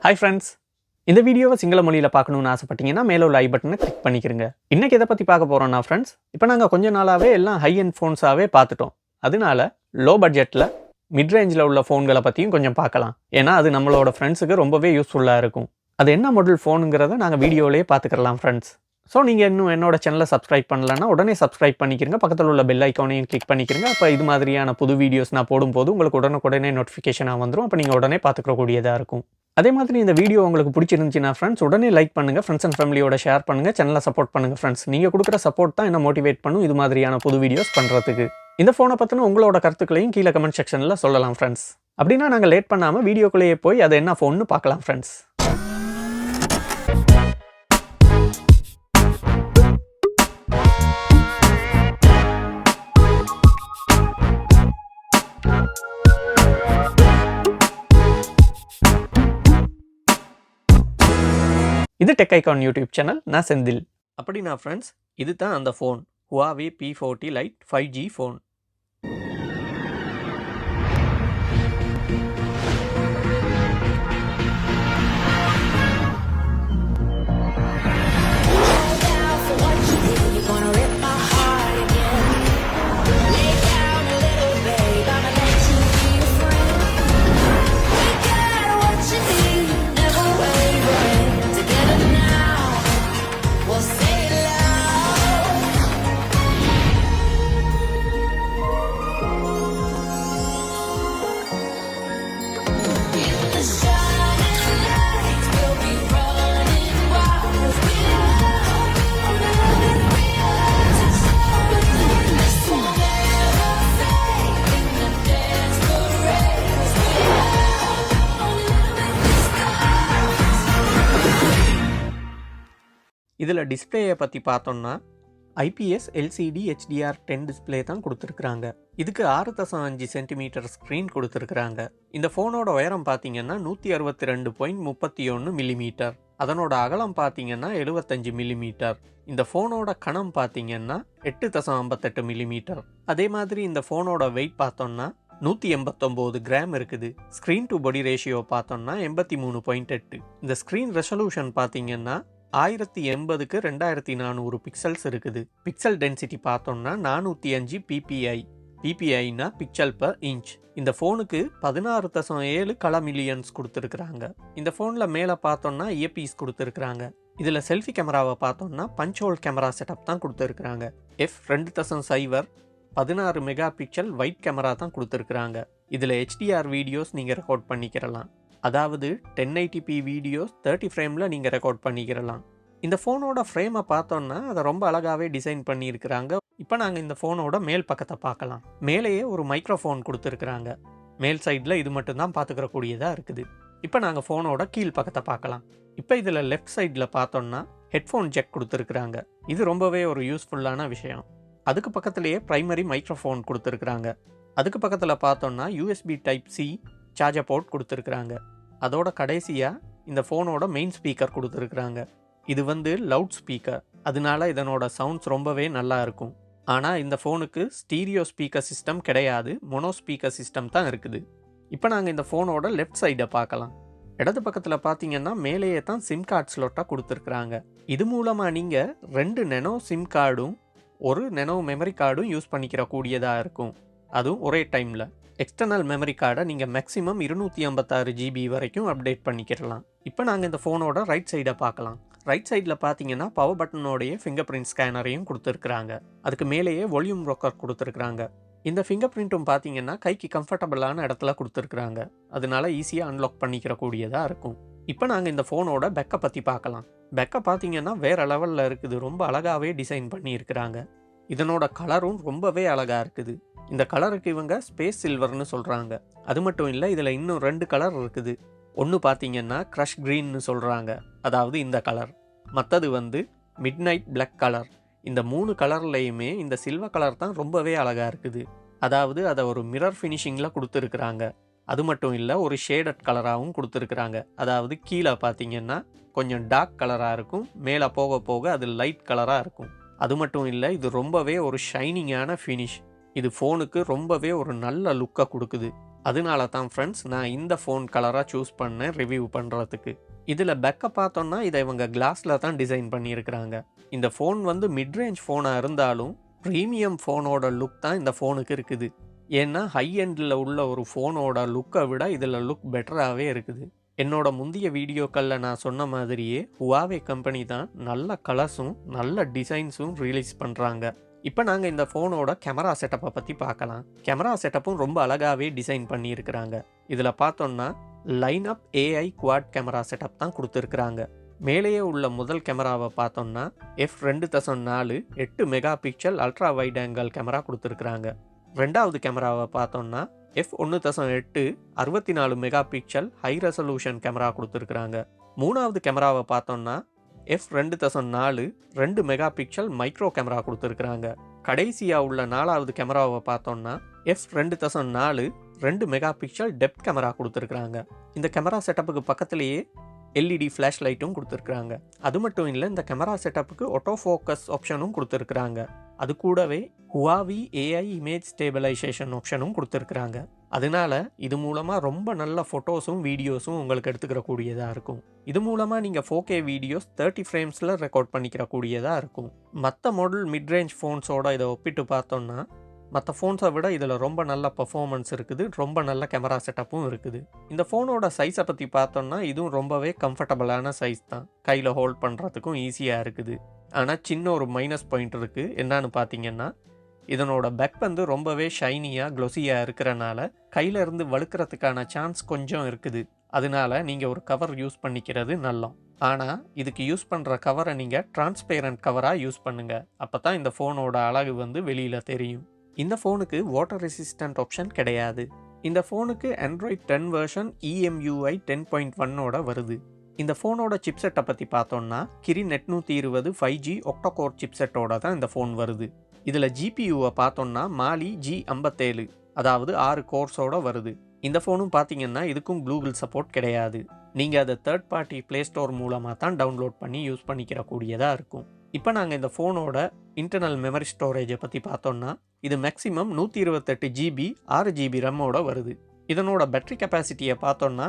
Hi friends, இந்த வீடியோவை சிங்கள மொழியில் பார்க்கணும்னு ஆசைப்பட்டீங்கன்னா மேலே உள்ள ஐ பட்டனை கிளிக் பண்ணிக்கிறங்க. இன்னைக்கு எதை பற்றி பார்க்க போகிறோம்னா ஃப்ரெண்ட்ஸ், இப்போ நாங்கள் கொஞ்ச நாளாகவே எல்லாம் ஹை எண்ட் ஃபோன்ஸாகவே பார்த்துட்டோம். அதனால லோ பட்ஜெட்டில் மிட் ரேஞ்சில் உள்ள ஃபோன்களை பற்றியும் கொஞ்சம் பார்க்கலாம். ஏன்னா அது நம்மளோட ஃப்ரெண்ட்ஸுக்கு ரொம்பவே யூஸ்ஃபுல்லாக இருக்கும். அது என்ன மாடல் ஃபோனுங்கிறத நாங்கள் வீடியோவிலேயே பார்த்துக்கலாம் ஃப்ரெண்ட்ஸ். ஸோ நீங்கள் இன்னும் என்னோட சேனலை சப்ஸ்கிரைப் பண்ணலன்னா உடனே சப்ஸ்கிரைப் பண்ணிக்கிறங்க. பக்கத்தில் உள்ள பெல் ஐக்கானையும் கிளிக் பண்ணிக்கிறங்க. அப்போ இது மாதிரியான புது வீடியோஸ் நான் போடும்போது உங்களுக்கு உடனே நோட்டிஃபிகேஷனாக வந்துடும். அப்போ நீங்கள் உடனே பார்த்துக்கக்கூடியதாக இருக்கும். அதே மாதிரி இந்த வீடியோ உங்களுக்கு பிடிச்சிருந்துச்சுன்னா ஃப்ரெண்ட்ஸ் உடனே லைக் பண்ணுங்கள். ஃப்ரெண்ட்ஸ் அண்ட் ஃபேமிலியோட ஷேர் பண்ணுங்கள். சேனலை சப்போர்ட் பண்ணுங்கள் ஃப்ரெண்ட்ஸ். நீங்கள் கொடுக்குற சப்போர்ட் தான் என்ன மோட்டிவேட் பண்ணும் இது மாதிரியான புது வீடியோஸ் பண்ணுறதுக்கு. இந்த ஃபோனை பற்றின உங்களோட கருத்துக்களையும் கீழே கமெண்ட் செக்ஷனில் சொல்லலாம் ஃப்ரெண்ட்ஸ். அப்படின்னா நாங்கள் லேட் பண்ணாமல் வீடியோக்குள்ளேயே போய் அது என்ன ஃபோன்னு பார்க்கலாம் ஃப்ரெண்ட்ஸ். இது டெக் ஐகான் யூடியூப் சேனல். நான் செந்தில். அப்படின்னா ஃப்ரெண்ட்ஸ், இது தான் அந்த phone, Huawei P40 lite 5G phone. இதில் டிஸ்பிளேயை பற்றி பார்த்தோம்னா IPS LCD HDR10 டிஸ்பிளே தான் கொடுத்துருக்குறாங்க. இதுக்கு 6.5 சென்டிமீட்டர் ஸ்க்ரீன் கொடுத்துருக்குறாங்க. இந்த ஃபோனோட உயரம் பார்த்தீங்கன்னா 162.31 மில்லிமீட்டர். அதனோட அகலம் பார்த்தீங்கன்னா 75 மில்லிமீட்டர். இந்த ஃபோனோட கனம் பார்த்தீங்கன்னா 8.58 மில்லிமீட்டர். அதே மாதிரி இந்த ஃபோனோட வெயிட் பார்த்தோம்னா 189 கிராம் இருக்குது. ஸ்க்ரீன் டு பாடி ரேஷியோ பார்த்தோம்னா 83.8. இந்த ஸ்க்ரீன் ரெசல்யூஷன் பார்த்தீங்கன்னா 1080க்கு 2400 பிக்சல்ஸ் இருக்குது. பிக்சல் டென்சிட்டி பார்த்தோம்னா 405 PPI. PPIனா பிக்சல் பர் இன்ச். இந்த ஃபோனுக்கு 16.7 கலர் மில்லியன்ஸ் கொடுத்துருக்குறாங்க. இந்த ஃபோனில் மேலே பார்த்தோம்னா இயர்பீஸ் கொடுத்துருக்குறாங்க. இதில் செல்ஃபி கேமராவை பார்த்தோம்னா பஞ்ச் ஹோல் கேமரா செட்டப் தான் கொடுத்துருக்குறாங்க. f2.0 16 mega pixel white camera தான் கொடுத்துருக்குறாங்க. இதில் HDR வீடியோஸ் நீங்கள் ரெக்கார்ட் பண்ணிக்கிறலாம். அதாவது 1080p வீடியோஸ் 30 ஃப்ரேமில் நீங்கள் ரெக்கார்ட் பண்ணிக்கிறலாம். இந்த ஃபோனோட ஃப்ரேமை பார்த்தோன்னா அதை ரொம்ப அழகாகவே டிசைன் பண்ணியிருக்கிறாங்க. இப்போ நாங்கள் இந்த ஃபோனோட மேல் பக்கத்தை பார்க்கலாம். மேலேயே ஒரு மைக்ரோஃபோன் கொடுத்துருக்குறாங்க. மேல் சைடில் இது மட்டும்தான் பார்த்துக்கிறக்கூடியதாக இருக்குது. இப்போ நாங்கள் ஃபோனோட கீழ் பக்கத்தை பார்க்கலாம். இப்போ இதில் லெஃப்ட் சைடில் பார்த்தோன்னா ஹெட்ஃபோன் ஜெக் கொடுத்துருக்குறாங்க. இது ரொம்பவே ஒரு யூஸ்ஃபுல்லான விஷயம். அதுக்கு பக்கத்துலேயே ப்ரைமரி மைக்ரோஃபோன் கொடுத்துருக்குறாங்க. அதுக்கு பக்கத்தில் பார்த்தோன்னா USB Type-C சார்ஜர் போர்ட் கொடுத்துருக்குறாங்க. அதோட கடைசியாக இந்த ஃபோனோட மெயின் ஸ்பீக்கர் கொடுத்துருக்குறாங்க. இது லவுட் ஸ்பீக்கர், அதனால இதனோட சவுண்ட்ஸ் ரொம்பவே நல்லா இருக்கும். ஆனால் இந்த ஃபோனுக்கு ஸ்டீரியோ ஸ்பீக்கர் சிஸ்டம் கிடையாது, மோனோ ஸ்பீக்கர் சிஸ்டம் தான் இருக்குது. இப்போ நாங்கள் இந்த ஃபோனோட லெஃப்ட் சைடை பார்க்கலாம். இடது பக்கத்தில் பார்த்தீங்கன்னா மேலேயே தான் சிம் கார்டு ஸ்லோட்டாக கொடுத்துருக்குறாங்க. இது மூலமாக நீங்கள் 2 நெனோ சிம் கார்டும் 1 நெனோ மெமரி கார்டும் யூஸ் பண்ணிக்கிற கூடியதாக இருக்கும். அதுவும் ஒரே டைமில். எக்ஸ்டர்னல் மெமரி கார்டை நீங்கள் மேக்ஸிமம் 256 GB வரைக்கும் அப்டேட் பண்ணிக்கிறலாம். இப்போ நாங்கள் இந்த ஃபோனோட ரைட் சைடை பார்க்கலாம். ரைட் சைடில் பார்த்தீங்கன்னா பவர் பட்டனோடைய ஃபிங்கர் பிரிண்ட் ஸ்கேனரையும் கொடுத்துருக்குறாங்க. அதுக்கு மேலேயே வால்யூம் ரோக்கர் கொடுத்துருக்குறாங்க. இந்த ஃபிங்கர் பிரிண்ட்டும் பார்த்தீங்கன்னா கைக்கு கம்ஃபர்டபுளான இடத்துல கொடுத்துருக்குறாங்க. அதனால ஈஸியாக அன்லாக் பண்ணிக்கிற கூடியதாக இருக்கும். இப்போ நாங்கள் இந்த ஃபோனோட பெக்கை பற்றி பார்க்கலாம். பெக்கை பார்த்தீங்கன்னா வேறு லெவலில் இருக்குது. ரொம்ப அழகாகவே டிசைன் பண்ணியிருக்கிறாங்க. இதனோட கலரும் ரொம்பவே அழகாக இருக்குது. இந்த கலருக்கு இவங்க ஸ்பேஸ் சில்வர்னு சொல்கிறாங்க. அது மட்டும் இல்லை, இதில் இன்னும் 2 கலர் இருக்குது. ஒன்று பார்த்தீங்கன்னா க்ரஷ் க்ரீன்னு சொல்கிறாங்க, அதாவது இந்த கலர். மற்றது மிட் நைட் பிளாக் கலர். இந்த 3 கலர்லேயுமே இந்த சில்வர் கலர் தான் ரொம்பவே அழகாக இருக்குது. அதாவது அதை ஒரு மிரர் ஃபினிஷிங்கில் கொடுத்துருக்குறாங்க. அது மட்டும் இல்லை, ஒரு ஷேடட் கலராகவும் கொடுத்துருக்குறாங்க. அதாவது கீழே பார்த்தீங்கன்னா கொஞ்சம் டார்க் கலராக இருக்கும், மேலே போக போக அது லைட் கலராக இருக்கும். அது மட்டும் இல்லை, இது ரொம்பவே ஒரு ஷைனிங்கான ஃபினிஷ். இது ஃபோனுக்கு ரொம்பவே ஒரு நல்ல லுக்கை கொடுக்குது. அதனால தான் ஃப்ரெண்ட்ஸ் நான் இந்த ஃபோன் கலராக சூஸ் பண்ணேன் ரிவ்யூ பண்ணுறதுக்கு. இதில் பெக்கை பார்த்தோன்னா இதை இவங்க கிளாஸில் தான் டிசைன் பண்ணியிருக்கிறாங்க. இந்த ஃபோன் வந்து மிட்ரேஞ்ச் ஃபோனாக இருந்தாலும் ப்ரீமியம் ஃபோனோட லுக் தான் இந்த ஃபோனுக்கு இருக்குது. ஏன்னா ஹை எண்டில் உள்ள ஒரு ஃபோனோட லுக்கை விட இதில் லுக் பெட்டராகவே இருக்குது. என்னோட முந்தைய வீடியோக்களில் நான் சொன்ன மாதிரியே Huawei கம்பெனி தான் நல்ல கலர்ஸும் நல்ல டிசைன்ஸும் ரிலீஸ் பண்ணுறாங்க. இப்போ நாங்கள் இந்த ஃபோனோட கேமரா செட்டப்பை பற்றி பார்க்கலாம். கேமரா செட்டப்பும் ரொம்ப அழகாகவே டிசைன் பண்ணியிருக்கிறாங்க. இதில் பார்த்தோன்னா line up AI quad camera setup தான் கொடுத்துருக்குறாங்க. மேலேயே உள்ள முதல் கேமராவை பார்த்தோன்னா f2.4 8 mega pixel ultra wide angle camera கொடுத்துருக்குறாங்க. ரெண்டாவது கேமராவை பார்த்தோன்னா f1.8 64 mega pixel high resolution camera கொடுத்துருக்குறாங்க. மூணாவது கேமராவை பார்த்தோன்னா f2.4 2 mega pixel micro camera கொடுத்துருக்குறாங்க. கடைசியாக உள்ள நாலாவது கேமராவை பார்த்தோன்னா f2.4 2 mega pixel depth camera கொடுத்துருக்குறாங்க. இந்த கேமரா செட்டப்புக்கு பக்கத்துலேயே LED ஃப்ளாஷ் லைட்டும் கொடுத்துருக்குறாங்க. அது மட்டும் இல்லை, இந்த கேமரா செட்டப்புக்கு ஆட்டோ ஃபோக்கஸ் ஆப்ஷனும் கொடுத்துருக்குறாங்க. அது கூடவே Huawei AI இமேஜ் ஸ்டேபிளைசேஷன் ஆப்ஷனும் கொடுத்துருக்குறாங்க. அதனால இது மூலமாக ரொம்ப நல்ல ஃபோட்டோஸும் வீடியோஸும் உங்களுக்கு எடுத்துக்கிற கூடியதாக இருக்கும். இது மூலமாக நீங்கள் 4K வீடியோஸ் 30 ஃப்ரேம்ஸில் ரெக்கார்ட் பண்ணிக்கிற கூடியதாக இருக்கும். மற்ற மாடல் மிட்ரேஞ்ச் ஃபோன்ஸோட இதை ஒப்பிட்டு பார்த்தோன்னா மற்ற ஃபோன்ஸை விட இதில் ரொம்ப நல்ல பர்ஃபார்மன்ஸ் இருக்குது, ரொம்ப நல்ல கேமரா செட்டப்பும் இருக்குது. இந்த ஃபோனோட சைஸை பற்றி பார்த்தோன்னா இதுவும் ரொம்பவே கம்ஃபர்டபுளான சைஸ் தான். கையில் ஹோல்ட் பண்ணுறதுக்கும் ஈஸியாக இருக்குது. ஆனால் சின்ன ஒரு மைனஸ் பாயிண்ட் இருக்குது. என்னன்னு பார்த்தீங்கன்னா இதனோட பேக் வந்து ரொம்பவே ஷைனியாக க்ளொஸியாக இருக்கிறனால கையில் இருந்து வழுக்கிறதுக்கான சான்ஸ் கொஞ்சம் இருக்குது. அதனால நீங்கள் ஒரு கவர் யூஸ் பண்ணிக்கிறது நல்லம். ஆனால் இதுக்கு யூஸ் பண்ணுற கவரை நீங்கள் டிரான்ஸ்பேரண்ட் கவராக யூஸ் பண்ணுங்கள். அப்போ தான் இந்த ஃபோனோட அழகு வந்து வெளியில் தெரியும். இந்த ஃபோனுக்கு வாட்டர் ரெசிஸ்டன்ட் ஆப்ஷன் கிடையாது. இந்த ஃபோனுக்கு Android 10 வெர்ஷன் EMUI 10.1ஓட வருது. இந்த ஃபோனோட சிப்செட்டை பற்றி பார்த்தோன்னா கிரின் 820 5G ஒக்டோகோர் சிப்செட்டோட தான் இந்த ஃபோன் வருது. இதில் GPUவை பார்த்தோன்னா மாலி G57, அதாவது 6 கோர்ஸோட வருது. இந்த ஃபோனும் பார்த்தீங்கன்னா இதுக்கும் Google சப்போர்ட் கிடையாது. நீங்கள் அதை தேர்ட் பார்ட்டி ப்ளே ஸ்டோர் மூலமாக தான் டவுன்லோட் பண்ணி யூஸ் பண்ணிக்கிற கூடியதாக இருக்கும். இப்போ நாங்கள் இந்த ஃபோனோட இன்டர்னல் மெமரி ஸ்டோரேஜை பற்றி பார்த்தோன்னா இது மேக்ஸிமம் 128 GB 6 GB ரம்மோட வருது. இதனோட பேட்டரி கெப்பாசிட்டியை பார்த்தோன்னா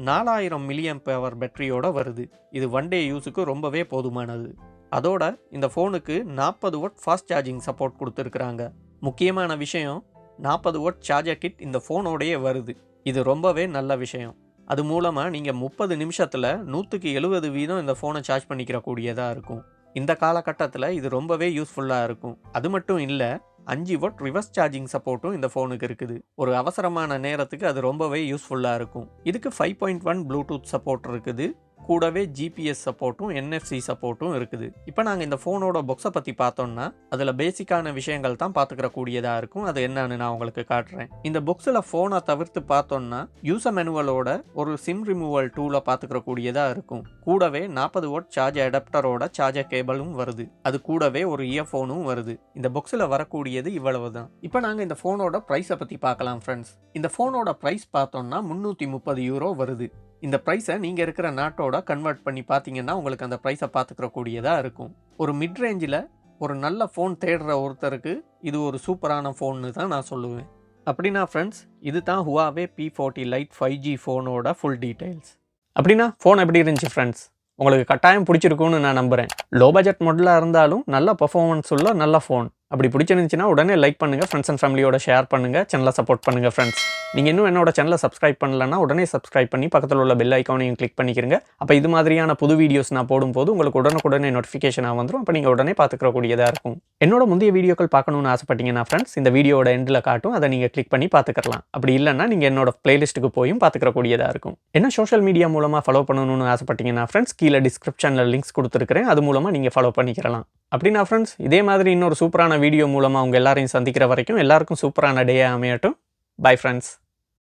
4000 mAh பேட்டரியோட வருது. இது ஒன் டே யூஸுக்கு ரொம்பவே போதுமானது. அதோட இந்த ஃபோனுக்கு 40 வாட் ஃபாஸ்ட் சார்ஜிங் சப்போர்ட் கொடுத்துருக்குறாங்க. முக்கியமான விஷயம் 40 வாட் சார்ஜர் கிட் இந்த ஃபோனோடையே வருது. இது ரொம்பவே நல்ல விஷயம். அது மூலமாக நீங்கள் 30 நிமிஷத்தில் 170% இந்த ஃபோனை சார்ஜ் பண்ணிக்கிற கூடியதாக இருக்கும். இந்த காலகட்டத்தில் இது ரொம்பவே யூஸ்ஃபுல்லாக இருக்கும். அது மட்டும் இல்லை, 5 வாட் ரிவர்ஸ் சார்ஜிங் சப்போர்ட்டும் இந்த ஃபோனுக்கு இருக்குது. ஒரு அவசரமான நேரத்துக்கு அது ரொம்பவே யூஸ்ஃபுல்லாக இருக்கும். இதுக்கு 5.1 ப்ளூடூத் சப்போர்ட் இருக்குது. கூடவே GPS சப்போர்ட்டும் NFC சப்போர்ட்டும் இருக்குது. இப்போ நாங்கள் இந்த ஃபோனோட பாக்ஸை பற்றி பார்த்தோம்னா அதில் பேசிக்கான விஷயங்கள் தான் பார்த்துக்கிற கூடியதாக இருக்கும். அது என்னன்னு நான் உங்களுக்கு காட்டுறேன். இந்த பாக்ஸில் ஃபோனை தவிர்த்து பார்த்தோம்னா யூசர் மேனுவலோட ஒரு சிம் ரிமூவல் டூலை பார்த்துக்கிற கூடியதாக இருக்கும். கூடவே 40 வாட் சார்ஜ் அடாப்டரோட சார்ஜர் கேபிளும் வருது. அது கூடவே ஒரு இயர்ஃபோனும் வருது. இந்த பாக்ஸில் வரக்கூடியது இவ்வளவு தான். இப்போ நாங்கள் இந்த ஃபோனோட ப்ரைஸை பற்றி பார்க்கலாம் ஃப்ரெண்ட்ஸ். இந்த ஃபோனோட ப்ரைஸ் பார்த்தோம்னா €330 வருது. இந்த ப்ரைஸை நீங்கள் இருக்கிற நாட்டோட கன்வெர்ட் பண்ணி பார்த்தீங்கன்னா உங்களுக்கு அந்த ப்ரைஸை பார்த்துக்கிற கூடியதாக இருக்கும். ஒரு மிட் ரேஞ்சில் ஒரு நல்ல ஃபோன் தேடுற ஒருத்தருக்கு இது ஒரு சூப்பரான ஃபோன்னு தான் நான் சொல்லுவேன். அப்படின்னா ஃப்ரெண்ட்ஸ், இது தான் Huawei P40 Lite 5G ஃபோனோட ஃபுல் டீட்டெயில்ஸ். அப்படின்னா ஃபோன் எப்படி இருந்துச்சு ஃப்ரெண்ட்ஸ்? உங்களுக்கு கட்டாயம் பிடிச்சிருக்குன்னு நான் நம்புகிறேன். லோ பட்ஜெட் மாடலாக இருந்தாலும் நல்ல பர்ஃபார்மன்ஸ் உள்ள நல்ல ஃபோன். அப்படி பிடிச்சிருந்துச்சுன்னா உடனே லைக் பண்ணுங்கள், ஃப்ரெண்ட்ஸ் அண்ட் ஃபேமிலியோட ஷேர் பண்ணுங்கள், சேனலை சப்போர்ட் பண்ணுங்கள் ஃப்ரெண்ட்ஸ். நீங்கள் இன்னும் என்னோட சேனலை சப்ஸ்கிரைப் பண்ணலன்னா உடனே சப்ஸ்கிரைப் பண்ணி பக்கத்தில் உள்ள பெல் ஐக்கானையும் கிளிக் பண்ணிக்கிறங்க. அப்போ இது மாதிரியான புது வீடியோஸ் நான் போடும்போது உங்களுக்கு உடனுக்குடனே நோட்டிஃபிகேஷனாக வந்துடும். அப்போ நீங்கள் உடனே பார்த்துக்கிறக்கூடியதாக இருக்கும். என்னோட முந்தைய வீடியோக்கள் பார்க்கணுன்னு ஆசைப்பட்டீங்கன்னா ஃப்ரெண்ட்ஸ் இந்த வீடியோட எண்டில் காட்டும், அதை நீங்கள் கிளிக் பண்ணி பார்த்துக்கலாம். அப்படி இல்லைன்னா நீங்கள் என்னோட பிளேலிஸ்ட்டுக்கு போயும் பார்த்துக்கிறக்கூடியதாக இருக்கும். என்ன சோஷியல் மீடியா மூலமாக ஃபாலோ பண்ணணும்னு ஆசைப்பட்டீங்கன்னா ஃப்ரெண்ட்ஸ் கீழே டிஸ்கிரிப்ஷனில் லிங்க்ஸ் கொடுத்துருக்கிறேன். அது மூலமாக நீங்கள் ஃபாலோ பண்ணிக்கலாம். அப்படின்னா ஃப்ரெண்ட்ஸ், இதே மாதிரி இன்னொரு சூப்பரான வீடியோ மூலமாக உங்கள் எல்லாரையும் சந்திக்கிற வரைக்கும் எல்லாருக்கும் சூப்பரான டே அமையட்டும். Bye friends.